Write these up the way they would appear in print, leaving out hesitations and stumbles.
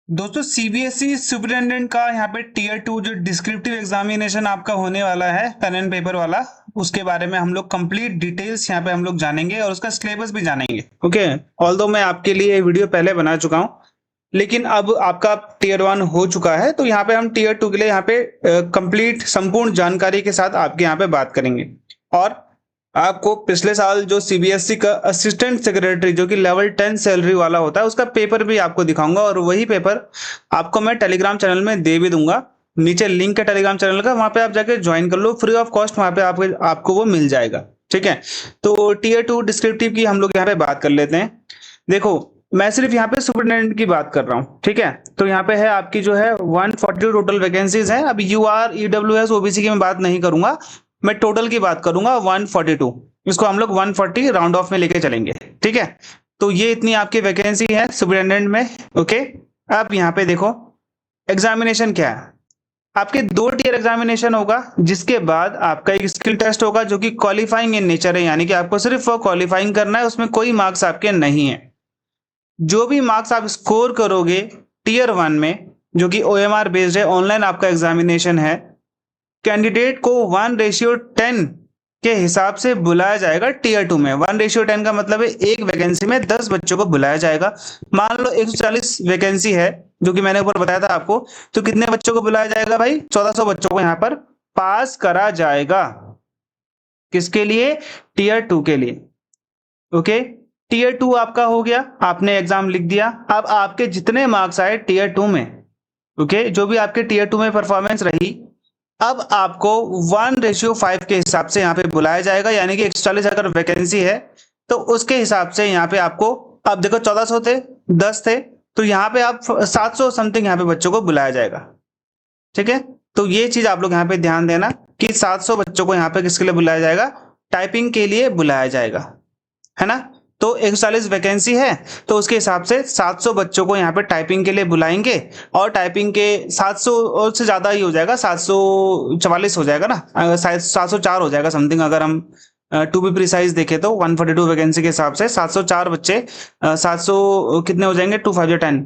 दोस्तों CBSE superintendent का यहाँ पे टीयर 2 जो डिस्क्रिप्टिव एग्जामिनेशन आपका होने वाला है पेन एंड पेपर वाला, उसके बारे में हम लोग कंप्लीट डिटेल्स यहाँ पे हम लोग जानेंगे और उसका सिलेबस भी जानेंगे। ओके, ऑल्दो मैं आपके लिए ये वीडियो पहले बना चुका हूँ, लेकिन अब आपका टीयर 1 हो चुका है तो यहाँ पे हम टीयर 2 के लिए यहाँ पे कंप्लीट संपूर्ण जानकारी के साथ आपके यहाँ पे बात करेंगे। और आपको पिछले साल जो सीबीएसई का असिस्टेंट सेक्रेटरी जो कि लेवल 10 सैलरी वाला होता है उसका पेपर भी आपको दिखाऊंगा, और वही पेपर आपको मैं टेलीग्राम चैनल में दे भी दूंगा। नीचे लिंक है टेलीग्राम चैनल का, वहां पे आप जाके ज्वाइन कर लो, फ्री ऑफ कॉस्ट वहां पे आपको वो मिल जाएगा। ठीक है, तो टीयर 2 डिस्क्रिप्टिव की हम लोग यहाँ पे बात कर लेते हैं। देखो, मैं सिर्फ यहाँ पे सुपरिटेंडेंट की बात कर रहा हूँ। ठीक है, तो यहाँ पे है आपकी जो है 142 टोटल वैकेंसीज है। अब यूआर ईडब्ल्यूएस ओबीसी की मैं बात नहीं करूंगा, मैं टोटल की बात करूंगा 142। इसको हम लोग 140 राउंड ऑफ में लेके चलेंगे। ठीक है, तो ये इतनी आपकी वैकेंसी है सुपरिटेंडेंट में। ओके, अब यहाँ पे देखो एग्जामिनेशन क्या है। आपके 2 टीयर एग्जामिनेशन होगा, जिसके बाद आपका एक स्किल टेस्ट होगा जो कि क्वालिफाइंग इन नेचर है, यानी कि आपको सिर्फ क्वालिफाइंग करना है, उसमें कोई मार्क्स आपके नहीं है। जो भी मार्क्स आप स्कोर करोगे टीयर 1 में, जो कि ओएमआर बेस्ड है, ऑनलाइन आपका एग्जामिनेशन है, कैंडिडेट को 1:10 के हिसाब से बुलाया जाएगा टीयर 2 में। 1:10 का मतलब है एक वैकेंसी में 10 बच्चों को बुलाया जाएगा। मान लो 140 वैकेंसी है, जो कि मैंने ऊपर बताया था आपको, तो कितने बच्चों को बुलाया जाएगा भाई? 1400 बच्चों को यहाँ पर पास करा जाएगा। किसके लिए? टीयर 2 के लिए। ओके, टीयर 2 आपका हो गया, आपने एग्जाम लिख दिया। अब आपके जितने मार्क्स आए टीयर 2 में, ओके, जो भी आपके टीयर 2 में परफॉर्मेंस रही, अब आपको 1:5 के हिसाब से यहाँ पे बुलाया जाएगा। यानी कि 140 अगर वैकेंसी है तो उसके हिसाब से यहाँ पे आपको, अब देखो 1400 थे, 10 थे, तो यहाँ पे आप 700 समथिंग यहाँ पे बच्चों को बुलाया जाएगा। ठीक है, तो ये चीज आप लोग यहाँ पे ध्यान देना कि 700 बच्चों को यहाँ पे किसके लिए बुलाया जाएगा? टाइपिंग के लिए बुलाया जाएगा, है ना। तो 140 वैकेंसी है, तो उसके हिसाब से 700 बच्चों को यहाँ पे टाइपिंग के लिए बुलाएंगे। और टाइपिंग के 700 और से ज्यादा ही हो जाएगा, 744 हो जाएगा ना, शायद 704 हो जाएगा समथिंग, अगर हम टू बी प्रिसाइज देखें तो 142 वैकेंसी के हिसाब से 704 बच्चे, 700 कितने हो जाएंगे? 2 5 10।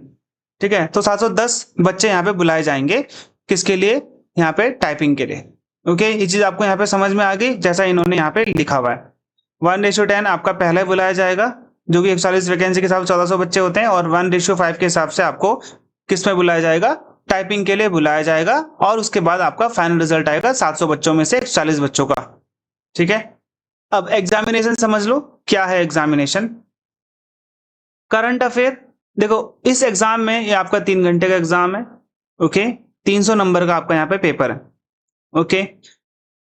ठीक है, तो 710 बच्चे यहाँ पे बुलाए जाएंगे, किसके लिए? यहाँ पे टाइपिंग के लिए। ओके, ये चीज आपको यहाँ पे समझ में आ गई, जैसा इन्होंने यहाँ पे लिखा हुआ है। 1:10 आपका पहले बुलाया जाएगा, जो कि 140 वैकेंसी के हिसाब से 1400 बच्चे होते हैं, और 1:5 के हिसाब से आपको किस में बुलाया जाएगा? टाइपिंग के लिए बुलाया जाएगा। और उसके बाद आपका फाइनल रिजल्ट आएगा 700 बच्चों में से 140 बच्चों का। ठीक है, अब एग्जामिनेशन समझ लो क्या है एग्जामिनेशन। करंट अफेयर, देखो इस एग्जाम में ये आपका 3 घंटे का एग्जाम है। ओके, 300 नंबर का आपका यहाँ पे पेपर है। ओके,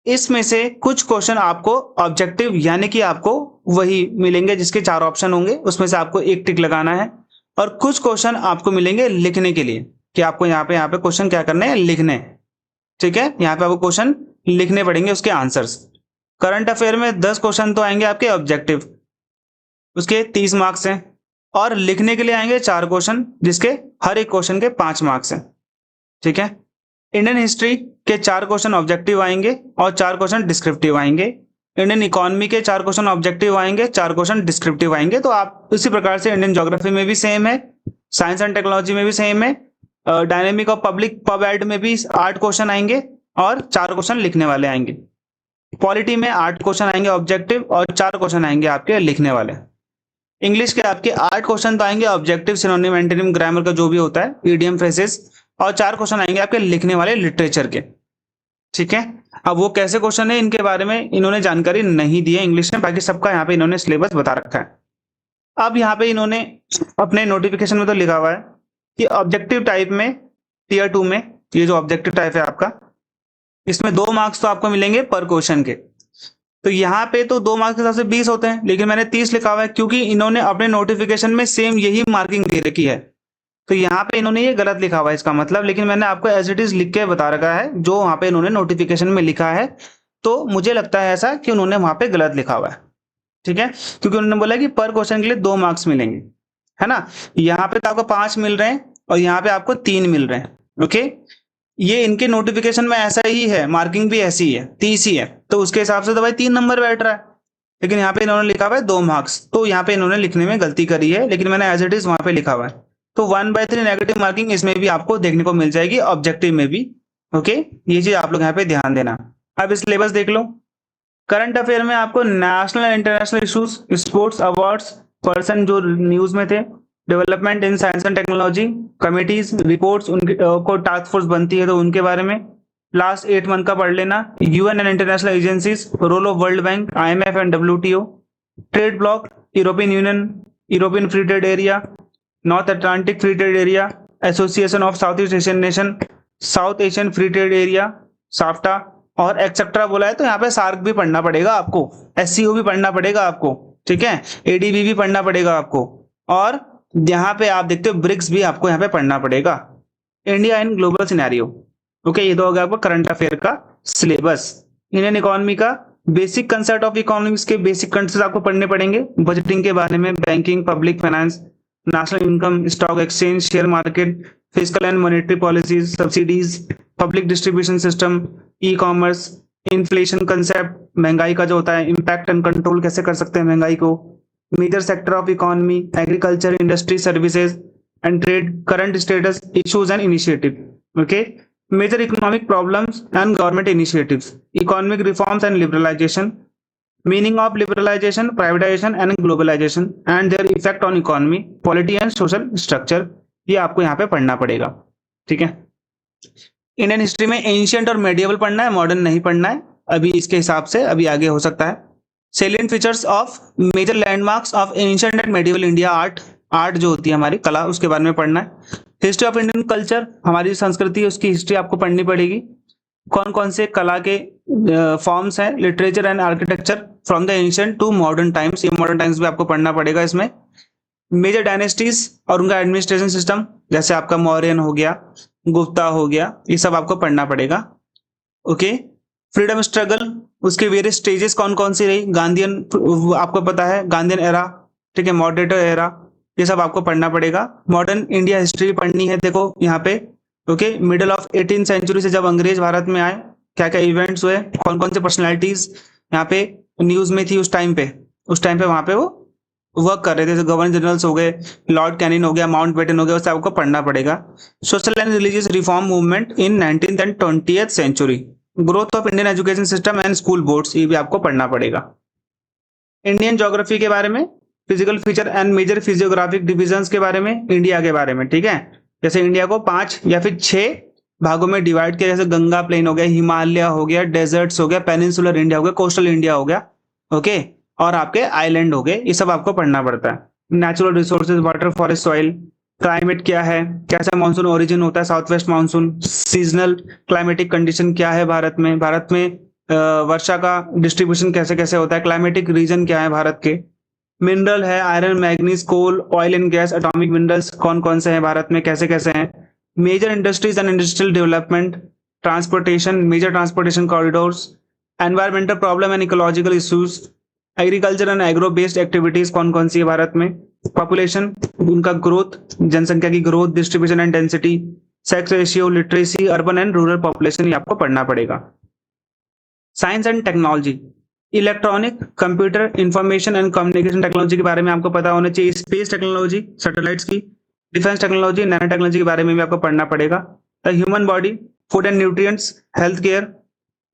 इसमें से कुछ क्वेश्चन आपको ऑब्जेक्टिव यानी कि आपको वही मिलेंगे जिसके 4 ऑप्शन होंगे, उसमें से आपको एक टिक लगाना है। और कुछ क्वेश्चन आपको मिलेंगे लिखने के लिए, कि आपको यहाँ पे क्वेश्चन क्या करने हैं? लिखने हैं। ठीक है, यहाँ पे आपको क्वेश्चन लिखने पड़ेंगे, उसके आंसर्स। करंट अफेयर में 10 क्वेश्चन तो आएंगे आपके ऑब्जेक्टिव, उसके 30 मार्क्स हैं। और लिखने के लिए आएंगे 4 क्वेश्चन, जिसके हर एक क्वेश्चन के 5 मार्क्स हैं। ठीक है, इंडियन हिस्ट्री के 4 क्वेश्चन ऑब्जेक्टिव आएंगे और 4 क्वेश्चन डिस्क्रिप्टिव आएंगे। इंडियन इकोनॉमी के 4 क्वेश्चन ऑब्जेक्टिव आएंगे, 4 क्वेश्चन डिस्क्रिप्टिव आएंगे। तो आप इसी प्रकार से इंडियन ज्योग्राफी में भी सेम है, साइंस एंड टेक्नोलॉजी में भी सेम है, dynamic of public pub ad में भी 8 क्वेश्चन आएंगे और 4 क्वेश्चन लिखने वाले आएंगे। पॉलिटी में 8 क्वेश्चन आएंगे ऑब्जेक्टिव और 4 क्वेश्चन आएंगे आपके लिखने वाले। इंग्लिश के आपके 8 क्वेश्चन तो आएंगे ऑब्जेक्टिव, सिनोनिम, एंटोनिम, ग्रामर का जो भी होता है, ईडीएम, फ्रेजेस, और 4 क्वेश्चन आएंगे आपके लिखने वाले लिटरेचर के। ठीक है, अब वो कैसे क्वेश्चन है इनके बारे में इन्होंने जानकारी नहीं दी है इंग्लिश में, बाकी सबका यहाँ पे इन्होंने सिलेबस बता रखा है। अब यहाँ पे इन्होंने अपने नोटिफिकेशन में तो लिखा हुआ है कि ऑब्जेक्टिव टाइप में टीयर 2 में, ये जो ऑब्जेक्टिव टाइप है आपका, इसमें 2 मार्क्स तो आपको मिलेंगे पर क्वेश्चन के। तो यहाँ पे तो 2 मार्क्स के हिसाब से 20 होते हैं, लेकिन मैंने 30 लिखा हुआ है क्योंकि इन्होंने अपने नोटिफिकेशन में सेम यही मार्किंग दे रखी है। तो यहाँ पे इन्होंने ये गलत लिखा हुआ है इसका मतलब, लेकिन मैंने आपको एज इट इज लिख के बता रखा है जो वहां पे इन्होंने नोटिफिकेशन में लिखा है। तो मुझे लगता है ऐसा कि उन्होंने वहां पे गलत लिखा हुआ है। ठीक है, क्योंकि उन्होंने बोला कि पर क्वेश्चन के लिए 2 मार्क्स मिलेंगे, है ना। यहाँ पे तो आपको 5 मिल रहे हैं और यहाँ पे आपको 3 मिल रहे हैं। ओके, ये इनके नोटिफिकेशन में ऐसा ही है, मार्किंग भी ऐसी ही है, 30 ही है, तो उसके हिसाब से तो भाई 3 नंबर बैठ रहा है। लेकिन यहाँ पे इन्होंने लिखा हुआ है 2 मार्क्स, तो यहाँ पे इन्होंने लिखने में गलती करी है, लेकिन मैंने एज इट इज वहां पे लिखा हुआ है। तो 1/3 नेगेटिव मार्किंग इसमें भी आपको देखने को मिल जाएगी ऑब्जेक्टिव में भी। ओके, ये चीज आप लोग यहाँ पे ध्यान देना। अब सिलेबस देख लो। करंट अफेयर में आपको national and international issues, sports awards, person जो न्यूज में थे, development in science and technology, committees, reports, उनके को टास्क फोर्स बनती है तो उनके बारे में लास्ट 8 मंथ का पढ़ लेना। UN and international agencies, role of World Bank, IMF and WTO, trade bloc, European Union, European Free Trade Area, North Atlantic Free Trade Area, Association of South East Asian Nation, South Asian Free Trade Area, SAFTA और etcetera बोला है। तो यहाँ पे SAARC भी पढ़ना पड़ेगा आपको, एससीओ भी पढ़ना पड़ेगा आपको, ठीक है, एडीबी भी पढ़ना पड़ेगा आपको, और यहाँ पे आप देखते हो ब्रिक्स भी आपको यहाँ पे पढ़ना पड़ेगा। India in global scenario. Okay, ये तो हो गया आपको करंट अफेयर का सिलेबस। इंडियन इकोनॉमी का बेसिक कंसेप्ट ऑफ इकोनॉमिक्स के बेसिक कंसेप्ट आपको पढ़ने पड़ेंगे, बजटिंग के बारे में, banking, public finance, national income, stock exchange, share market, physical and monetary policies, subsidies, public distribution system, e commerce, inflation concept, महंगाई का जो होता है इम्पैक्ट एंड कंट्रोल कैसे कर सकते हैं महंगाई को, major sector of economy, agriculture, industry, services and trade, current status, issues and initiative. Okay, major economic problems and government initiatives, economic reforms and liberalization, meaning of liberalization, privatization and globalization and their effect on economy, polity and social structure, ये आपको यहाँ पे पढ़ना पड़ेगा। ठीक है, Indian history में ancient और मेडिएवल पढ़ना है, मॉडर्न नहीं पढ़ना है अभी इसके हिसाब से, अभी आगे हो सकता है। Salient features of major landmarks of ancient and medieval India, art जो होती है हमारी कला, उसके बारे में पढ़ना है। हिस्ट्री ऑफ इंडियन कल्चर, हमारी संस्कृति है उसकी हिस्ट्री आपको पढ़नी पड़ेगी। कौन कौन से कला के फॉर्म्स हैं, literature and architecture from the ancient to modern times, ये मॉडर्न टाइम्स भी आपको पढ़ना पड़ेगा इसमें। मेजर डायनेस्टीज और उनका एडमिनिस्ट्रेशन सिस्टम, जैसे आपका मौर्यन हो गया, गुप्ता हो गया, ये सब आपको पढ़ना पड़ेगा। ओके, फ्रीडम स्ट्रगल, उसके वेरियस स्टेजेस कौन कौन सी रही, गांधीयन आपको पता है, गांधीयन एरा, ठीक है, मॉडरेटर एरा, ये सब आपको पढ़ना पड़ेगा। मॉडर्न इंडिया हिस्ट्री पढ़नी है, देखो यहाँ पे। Okay, middle of 18th century से जब अंग्रेज भारत में आए, क्या क्या इवेंट्स हुए, कौन कौन से पर्सनालिटीज यहाँ पे न्यूज में थी उस टाइम पे वहां पे वो वर्क कर रहे थे, जैसे गवर्नर जनरल्स हो गए, लॉर्ड कैनिन हो गया, माउंट बेटन हो गया, उससे आपको पढ़ना पड़ेगा। Social and religious reform movement in 19th and 20th century, growth of Indian education system and school boards, ये भी आपको पढ़ना पड़ेगा। इंडियन ज्योग्राफी के बारे में, physical feature and major physiographic divisions के बारे में, इंडिया के बारे में, ठीक है, जैसे इंडिया को 5 या फिर 6 भागों में डिवाइड किया, जैसे गंगा प्लेन हो गया, हिमालय हो गया, डेजर्ट्स हो गया, पेनिनसुलर इंडिया हो गया, कोस्टल इंडिया हो गया, ओके, और आपके आइलैंड हो गए, ये सब आपको पढ़ना पड़ता है। Natural resources, water, forest, soil, climate क्या है, कैसा मानसून ओरिजिन होता है, south west monsoon, seasonal climatic condition क्या है भारत में वर्षा का डिस्ट्रीब्यूशन कैसे कैसे होता है, क्लाइमेटिक रीजन क्या है भारत के, मिनरल है, iron, manganese, coal, oil and gas, atomic minerals कौन कौन से हैं भारत में, कैसे कैसे हैं, major industries and industrial development, transportation, major transportation corridors, environmental problem and ecological issues, agriculture and agro based activities कौन कौन सी है भारत में, पॉपुलेशन, उनका ग्रोथ, जनसंख्या की growth, distribution and density, sex ratio, literacy, urban and rural population, ये आपको पढ़ना पड़ेगा। Science and technology, electronic, computer, information and communication technology के बारे में आपको पता होना चाहिए, स्पेस टेक्नोलॉजी, सैटेलाइट्स की, डिफेंस टेक्नोलॉजी, नैनो टेक्नोलॉजी के बारे में भी आपको पढ़ना पड़ेगा। The human body, food and nutrients, health care,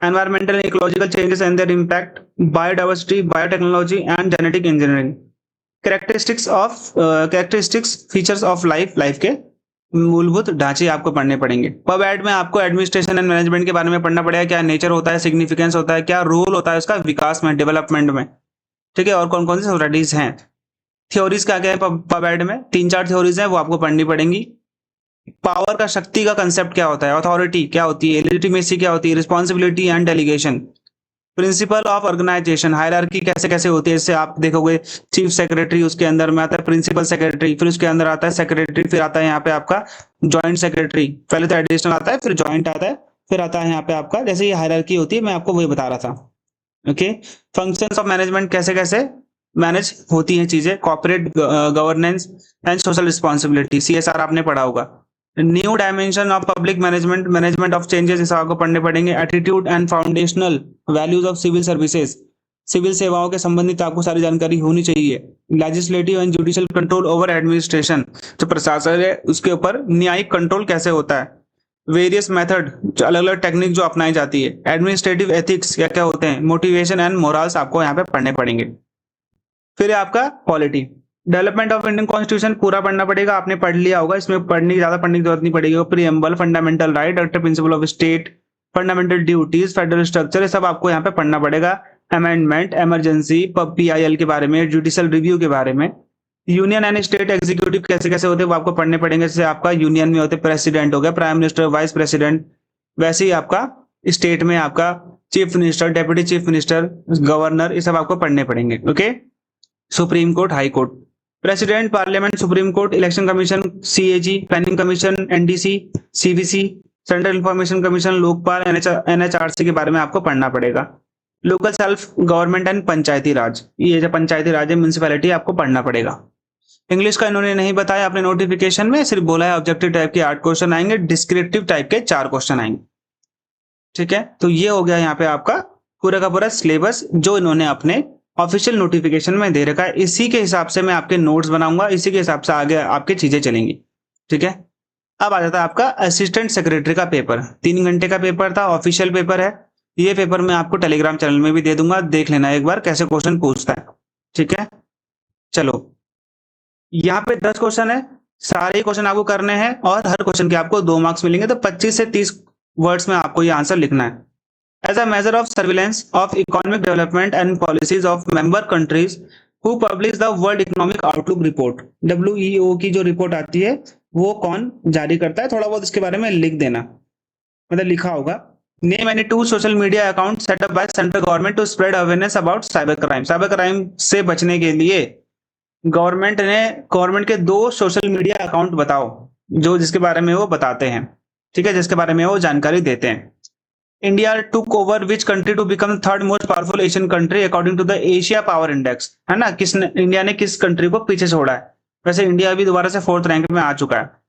environmental and ecological changes and there impact, biodiversity, biotechnology and genetic engineering, characteristics features of life के मूलभूत ढांचे आपको पढ़ने पड़ेंगे। पब एड में आपको एडमिनिस्ट्रेशन एंड मैनेजमेंट के बारे में पढ़ना पड़ेगा, क्या नेचर होता है, सिग्निफिकेंस होता है, क्या रोल होता है उसका विकास में, डेवलपमेंट में, ठीक है, और कौन कौन सी सोसाइटीज हैं। थ्योरीज क्या क्या है पब एड में, 3-4 थ्योरीज हैं, वो आपको पढ़नी पड़ेंगी। पावर का, शक्ति का कंसेप्ट क्या होता है, अथॉरिटी क्या होती है, लेजिटिमेसी क्या होती है, responsibility and delegation, principle of organisation, hierarchy कैसे कैसे होती है, इससे आप देखोगे चीफ सेक्रेटरी, उसके अंदर में आता है प्रिंसिपल सेक्रेटरी, फिर उसके अंदर आता है सेक्रेटरी, फिर आता है यहाँ पे आपका जॉइंट सेक्रेटरी, पहले तो एडिशनल आता है, फिर जॉइंट आता है, फिर आता है यहाँ पे आपका, जैसे ये हायरार्की होती है, मैं आपको वही बता रहा था। ओके, फंक्शंस ऑफ मैनेजमेंट कैसे कैसे मैनेज होती हैं चीजें, corporate governance and social responsibility, CSR आपने पढ़ा होगा। New dimension of public management, management of changes, इस आपको पढ़ने पड़ेंगे। Attitude and foundational values of civil services, civil सेवाओं के संबंधित आपको सारी जानकारी होनी चाहिए। Legislative and judicial control over administration, जो प्रशासन है उसके ऊपर न्यायिक कंट्रोल कैसे होता है। वेरियस मेथड, जो अलग अलग टेक्निक जो अपनाई जाती है। एडमिनिस्ट्रेटिव एथिक्स क्या क्या होते हैं। मोटिवेशन एंड मोरल्स आपको यहाँ पे पढ़ने पड़ेंगे। फिर आपका polity, development of Indian constitution पूरा पढ़ना पड़ेगा, आपने पढ़ लिया होगा, इसमें ज्यादा पढ़ने की जरूरत नहीं पड़ेगी। Preamble, fundamental right, director principle of state, fundamental duties, federal structure, ये सब आपको यहाँ पे पढ़ना पड़ेगा। अमेंडमेंट, इमरजेंसी, पीआईएल के बारे में, जुडिशियल रिव्यू के बारे में, यूनियन एंड स्टेट एग्जीक्यूटिव कैसे कैसे होते हैं वो आपको पढ़ने पड़ेंगे। जैसे आपका यूनियन में होते प्रेसिडेंट हो गया, प्राइम मिनिस्टर, वाइस प्रेसिडेंट, वैसे ही आपका स्टेट में आपका chief minister, deputy chief minister, governor, ये सब आपको पढ़ने पड़ेंगे। Okay, supreme court, high court, president, parliament, supreme court, election commission, CAG, planning commission, NDC, CVC, central information commission, Lokpal, NHRC के बारे में आपको पढ़ना पड़ेगा। लोकल सेल्फ गवर्नमेंट एंड पंचायती राज, ये जो पंचायती राज है, म्यूनिसिपैलिटी, आपको पढ़ना पड़ेगा। इंग्लिश का इन्होंने नहीं बताया अपने नोटिफिकेशन में, सिर्फ बोला है ऑब्जेक्टिव टाइप के 8 क्वेश्चन आएंगे, डिस्क्रिप्टिव टाइप के 4 क्वेश्चन आएंगे। ठीक है, तो ये हो गया यहाँ पे आपका पूरा का पूरा सिलेबस जो इन्होंने अपने ऑफिशियल नोटिफिकेशन में दे रखा है। इसी के हिसाब से मैं आपके नोट्स बनाऊंगा, इसी के हिसाब से आगे आपकी चीजें चलेंगी। ठीक है, अब आ जाता है आपका असिस्टेंट सेक्रेटरी का पेपर। 3 घंटे का पेपर था, ऑफिशियल पेपर है। ये पेपर मैं आपको टेलीग्राम चैनल में भी दे दूंगा, देख लेना एक बार कैसे क्वेश्चन पूछता है। ठीक है, चलो यहाँ पे 10 क्वेश्चन है, सारे क्वेश्चन आपको करने हैं और हर क्वेश्चन के आपको 2 मार्क्स मिलेंगे। तो 25 से 30 वर्ड्स में आपको ये आंसर लिखना है। As a measure of surveillance of economic development and policies of member countries who publish the world economic outlook report, WEO की जो रिपोर्ट आती है वो कौन जारी करता है, थोड़ा बहुत इसके बारे में लिख देना, मतलब लिखा होगा। Name any 2 social media account set up by central government to spread awareness about cyber crime. Cyber crime से बचने के लिए गवर्नमेंट के 2 सोशल मीडिया अकाउंट बताओ जो जिसके बारे में वो बताते हैं। ठीक है, जिसके बारे में वो जानकारी देते हैं। India took over which country to become third most powerful Asian country according to the Asia power index, है ना, इंडिया ने किस कंट्री को पीछे छोड़ा है। वैसे इंडिया अभी दोबारा से 4th रैंक में आ चुका है।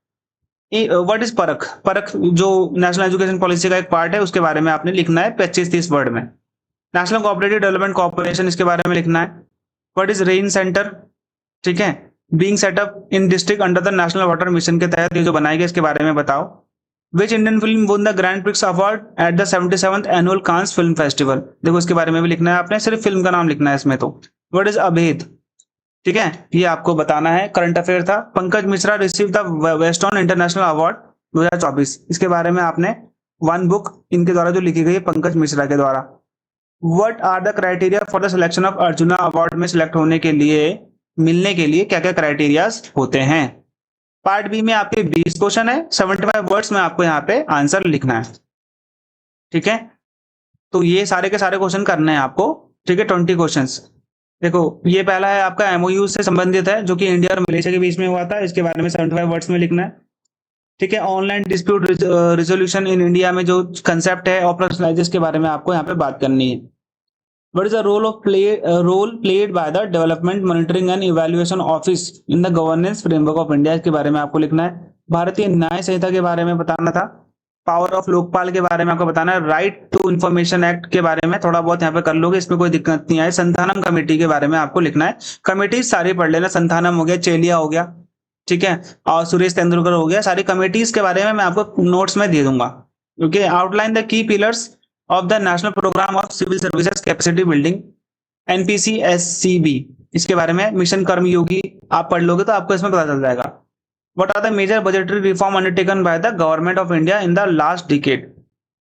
व्हाट इज परख, परख जो नेशनल एजुकेशन पॉलिसी का एक पार्ट है, उसके बारे में आपने लिखना है 25-30 वर्ड में। नेशनल कोऑपरेटिव डेवलपमेंट कॉर्पोरेशन, इसके बारे में लिखना है। व्हाट इज रेन सेंटर, ठीक है, being setup in district under the national water mission के तहत ये जो बनाई गई, इसके बारे में बताओ। Which Indian film won the grand prix award at the 77th annual Cannes film festival, देखो इसके बारे में भी लिखना है आपने, सिर्फ फिल्म का नाम लिखना है इसमें। तो व्हाट इज अभेद, ठीक है, ये आपको बताना है। करंट अफेयर था। Pankaj Mishra receive the western international award 2024, इसके बारे में आपने 1 बुक इनके द्वारा जो लिखी गई है पंकज मिश्रा के द्वारा। What are the criteria for the selection of Arjuna award में सिलेक्ट होने के लिए, मिलने के लिए क्या क्या क्राइटेरियाज होते हैं। पार्ट बी में आपके 20 क्वेश्चन है, 75 वर्ड्स में आपको यहाँ पे आंसर लिखना है। ठीक है, तो ये सारे के सारे क्वेश्चन करने हैं आपको। ठीक है, 20 क्वेश्चंस। देखो ये पहला है आपका एमओयू से संबंधित है, जो कि इंडिया और मलेशिया के बीच में हुआ था, इसके बारे में 75 वर्ड्स में लिखना है। ठीक है, online dispute resolution in India में जो कंसेप्ट है ऑपरेशनलाइज, के बारे में आपको यहाँ पे बात करनी है। What is the role played by the Development Monitoring and Evaluation Office in the Governance Framework of India, इसके बारे में आपको लिखना है। भारतीय न्याय संहिता के बारे में बताना था। पावर ऑफ लोकपाल के बारे में आपको बताना है। राइट टू इंफॉर्मेशन एक्ट के बारे में थोड़ा बहुत यहाँ पे कर लोगे, इसमें कोई दिक्कत नहीं आए। संथानम कमेटी के बारे में आपको लिखना है। कमेटी सारी पढ़ लेना, संथानम हो गया, चेलिया हो गया, ठीक है, और सुरेश तेंदुलकर हो गया। सारी कमेटीज के बारे में मैं आपको नोट्स में दे दूंगा। Okay, outline the key pillars of the national programme of civil services capacity building, NPCSCB, इसके बारे में मिशन कर्मयोगी आप पढ़ लोगे तो आपको इसमें पता चल जाएगा। What are the major budgetary reform undertaken by the government of India in the last decade,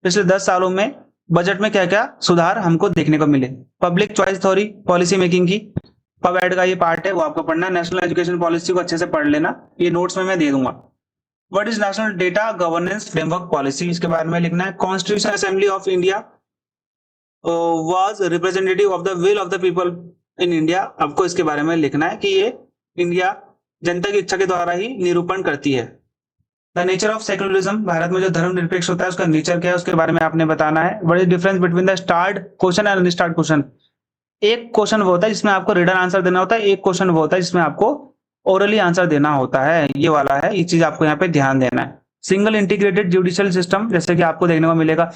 पिछले 10 सालों में बजट में क्या क्या सुधार हमको देखने को मिले। Public choice theory, policy making की पबएड का ये पार्ट है, वो आपको पढ़ना है। नेशनल एजुकेशन पॉलिसी को अच्छे से पढ़ लेना, ये नोट्स में मैं दे दूंगा। What is national data governance framework policy, इसके बारे में लिखना है। Constitution assembly of India was representative of the will of the people in India, आपको इसके बारे में लिखना है कि ये इंडिया जनता की इच्छा के द्वारा ही निरूपण करती है। The nature of secularism, Bharat में जो धर्मनिरपेक्ष होता है उसका नेचर क्या है, उसके बारे में आपने बताना है। What is difference between the start question and unstarred question, एक क्वेश्चन वो होता है जिसमें आपको रिटन आंसर देना होता है, एक क्वेश्चन वो होता है जिसमें आपको ओरली आंसर देना होता है, ये वाला है, ये चीज आपको यहाँ पे ध्यान देना है। सिंगल इंटीग्रेटेड जुडिशियल सिस्टम, जैसे कि आपको देखने को मिलेगा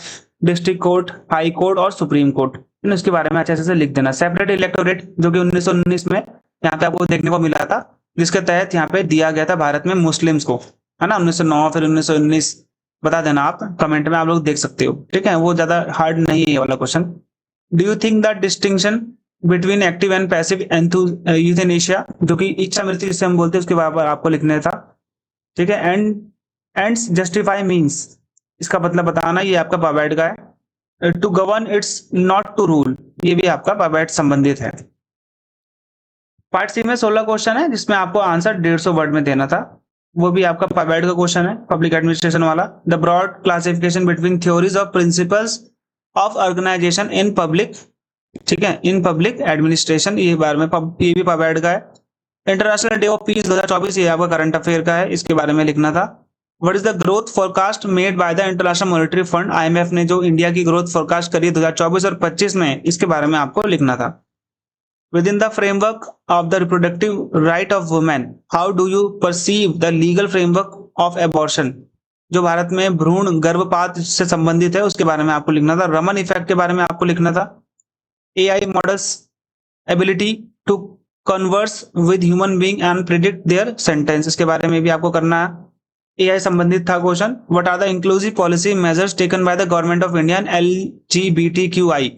डिस्ट्रिक्ट कोर्ट, हाई कोर्ट और सुप्रीम कोर्ट, उसके बारे में अच्छे से लिख देना। सेपरेट इलेक्टोरेट जो कि 1919 में यहाँ पे आपको देखने को मिला था, जिसके तहत यहाँ पे दिया गया था भारत में मुस्लिम्स को, है ना, 1909 फिर 1919 बता देना आप कमेंट में, आप लोग देख सकते हो, ठीक है, वो ज्यादा हार्ड नहीं है ये वाला question. Do you think the distinction between active and passive euthanasia, जो कि इच्छा मृत्यु जिसे हम बोलते हैं, उसके बारे में आपको लिखना था, ठीक है। एंड्स जस्टिफाई मीन्स, इसका मतलब बताना, ये आपका पाबैट का है। To govern it's not to rule, ये भी आपका पाबैट संबंधित है। पार्ट सी में 16 क्वेश्चन है, जिसमें आपको आंसर 150 वर्ड में देना था, वो भी आपका पाबैट का क्वेश्चन है, पब्लिक एडमिनिस्ट्रेशन वाला। The broad classification between theories of principles of organisation in public, ठीक है, इन पब्लिक एडमिनिस्ट्रेशन, ये बारे में ये भी पाबैट का है। इंटरनेशनल डे ऑफ पीस 2024, ये आपका करंट अफेयर का है, इसके बारे में लिखना था। What is the growth forecast made by the international monetary fund, IMF ने जो इंडिया की ग्रोथ फोरकास्ट करी 2024 और 25 में, इसके बारे में आपको लिखना था। Within the framework of the reproductive right of women, how do you perceive the legal framework of abortion, जो भारत में भ्रूण गर्भपात से संबंधित है, उसके बारे में आपको लिखना था। रमन इफेक्ट के बारे में आपको लिखना था। AI models ability to converse with human being and predict their sentence, इसके बारे में भी आपको करना है, AI संबंधित था question. What are the inclusive policy measures taken by the government of India and LGBTQI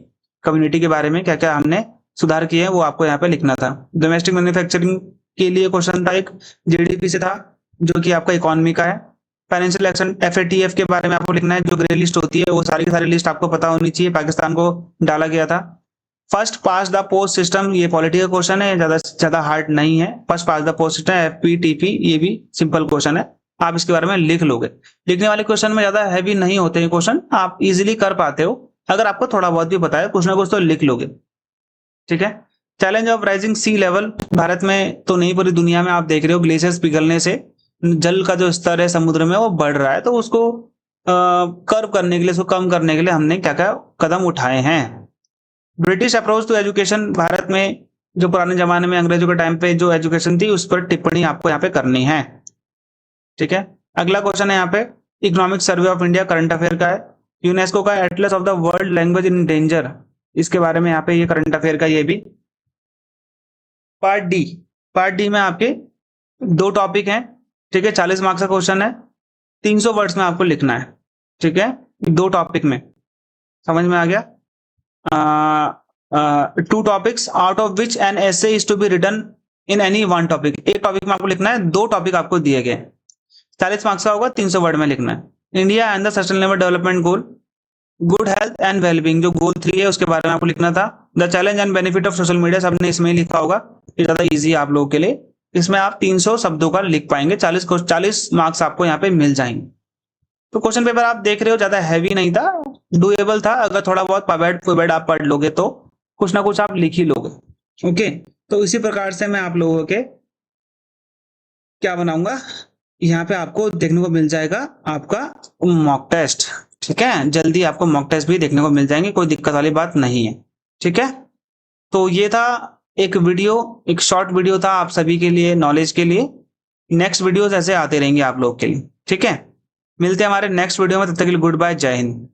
community के बारे में क्या क्या हमने सुधार किए हैं, वो आपको यहाँ पे लिखना था। डोमेस्टिक मैन्युफैक्चरिंग के लिए क्वेश्चन था एक, जीडीपी से था, जो कि आपका इकोनॉमी का है। फाइनेंशियल एक्शन FATF के बारे में आपको लिखना है, जो ग्रे लिस्ट होती है, वो सारी की सारी लिस्ट आपको पता होनी चाहिए, पाकिस्तान को डाला गया था। First pass the post system, ये पॉलिटिकल क्वेश्चन है, ज्यादा हार्ड नहीं है। First pass the post system FPTP, ये भी सिंपल क्वेश्चन है, आप इसके बारे में लिख लोगे। लिखने वाले क्वेश्चन में ज्यादा हैवी नहीं होते हैं क्वेश्चन, आप इजिली कर पाते हो, अगर आपको थोड़ा बहुत भी पता है, कुछ ना कुछ तो लिख लोगे, ठीक है। Challenge of rising sea level, Bharat में तो नहीं पूरी दुनिया में आप देख रहे हो, ग्लेशियर्स पिघलने से जल का जो स्तर है समुद्र में वो बढ़ रहा है, तो उसको कर्व करने के लिए, उसको कम करने के लिए हमने क्या क्या कदम उठाए हैं। British approach to education, Bharat में जो पुराने जमाने में अंग्रेजों के टाइम पे जो एजुकेशन थी, उस पर टिप्पणी आपको यहाँ पे करनी है, ठीक है। अगला क्वेश्चन है यहाँ पे economic survey of India, current affair का है। यूनेस्को का Atlas of the world language in danger, इसके बारे में यहाँ पे ये करंट अफेयर का ये भी। पार्ट डी में आपके 2 टॉपिक हैं, ठीक है, 40 मार्क्स का क्वेश्चन है, 300 वर्ड्स में आपको लिखना है, ठीक है, 2 टॉपिक में, समझ में आ गया। 2 topics out of which an essay is to be written in any 1 topic, एक टॉपिक में आपको लिखना है, 2 टॉपिक आपको दिए गए, 40 मार्क्स का होगा, 300 वर्ड में लिखना है। India and the sustainable development goal, good health and wellbeing, जो गोल 3 है, उसके बारे में आपको लिखना था। The challenge and benefit of social media, सबने इसमें ही लिखा होगा, ये ज्यादा इजी है आप लोगों के लिए, इसमें आप 300 शब्दों का लिख पाएंगे, 40 मार्क्स आपको यहाँ पे मिल जाएंगे। तो क्वेश्चन पेपर आप देख रहे हो, ज्यादा हैवी नहीं था, डुएबल था, अगर थोड़ा बहुत पाबैट आप पढ़ लोगे तो कुछ ना कुछ आप लिख ही लोगे, ओके। तो इसी प्रकार से मैं आप लोगों के क्या बनाऊंगा, यहाँ पे आपको देखने को मिल जाएगा आपका मॉक टेस्ट, ठीक है, जल्दी आपको मॉक टेस्ट भी देखने को मिल जाएंगे, कोई दिक्कत वाली बात नहीं है, ठीक है। तो ये था एक वीडियो, एक शॉर्ट वीडियो था आप सभी के लिए, नॉलेज के लिए। नेक्स्ट वीडियोस ऐसे आते रहेंगे आप लोग के लिए, ठीक है। मिलते हैं हमारे नेक्स्ट वीडियो में, तब तक के लिए गुड बाय, जय हिंद।